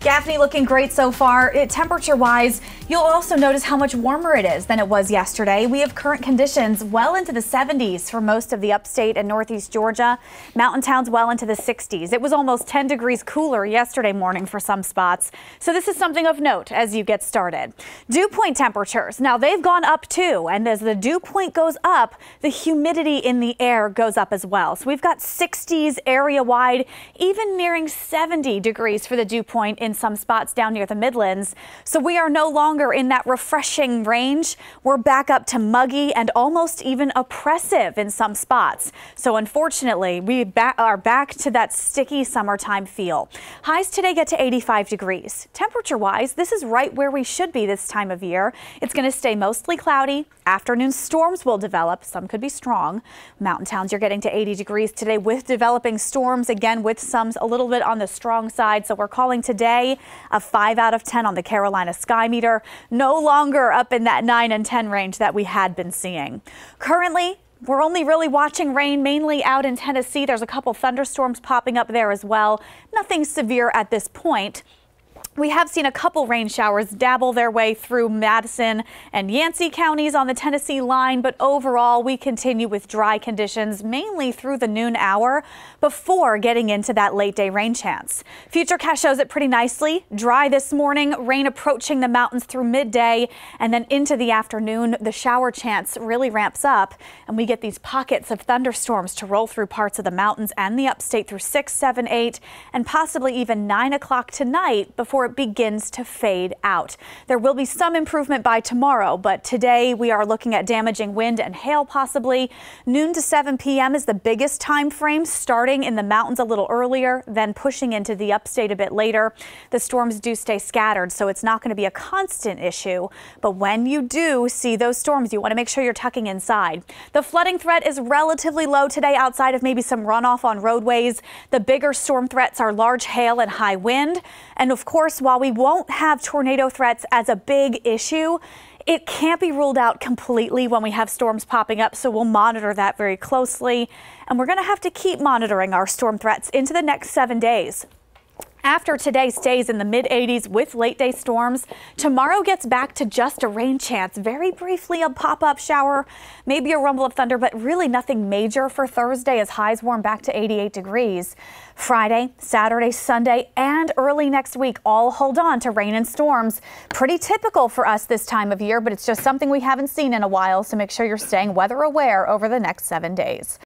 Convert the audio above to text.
Gaffney looking great so far. Temperature-wise, you'll also notice how much warmer it is than it was yesterday. We have current conditions well into the 70s for most of the upstate and northeast Georgia. Mountain towns well into the 60s. It was almost 10 degrees cooler yesterday morning for some spots. So this is something of note as you get started. Dew point temperatures. Now they've gone up too. And as the dew point goes up, the humidity in the air goes up as well. So we've got 60s area wide, even nearing 70 degrees for the dew point in some spots down near the Midlands. So we are no longer in that refreshing range. We're back up to muggy and almost even oppressive in some spots. So unfortunately, we are back to that sticky summertime feel. Highs today get to 85 degrees. Temperature wise, this is right where we should be this time of year. It's going to stay mostly cloudy. Afternoon storms will develop. Some could be strong. Mountain towns, you're getting to 80 degrees today with developing storms, again with some a little bit on the strong side. So we're calling today a 5 out of 10 on the Carolina Sky Meter. No longer up in that 9 and 10 range that we had been seeing. Currently, we're only really watching rain mainly out in Tennessee. There's a couple thunderstorms popping up there as well. Nothing severe at this point. We have seen a couple rain showers dabble their way through Madison and Yancey counties on the Tennessee line, but overall we continue with dry conditions mainly through the noon hour before getting into that late day rain chance. FUTURECAST shows it pretty nicely. Dry this morning, rain approaching the mountains through midday, and then into the afternoon the shower chance really ramps up and we get these pockets of thunderstorms to roll through parts of the mountains and the upstate through 6, 7, 8 and possibly even 9 o'clock tonight before it begins to fade out. There will be some improvement by tomorrow, but today we are looking at damaging wind and hail possibly. Noon to 7 p.m. is the biggest time frame, starting in the mountains a little earlier, then pushing into the upstate a bit later. The storms do stay scattered, so it's not going to be a constant issue. But when you do see those storms, you want to make sure you're tucking inside. The flooding threat is relatively low today outside of maybe some runoff on roadways. The bigger storm threats are large hail and high wind. And of course, while we won't have tornado threats as a big issue, it can't be ruled out completely when we have storms popping up. So we'll monitor that very closely. And we're going to have to keep monitoring our storm threats into the next 7 days. After today stays in the mid-80s with late-day storms, tomorrow gets back to just a rain chance. Very briefly, a pop-up shower, maybe a rumble of thunder, but really nothing major for Thursday as highs warm back to 88 degrees. Friday, Saturday, Sunday, and early next week all hold on to rain and storms. Pretty typical for us this time of year, but it's just something we haven't seen in a while, so make sure you're staying weather aware over the next 7 days.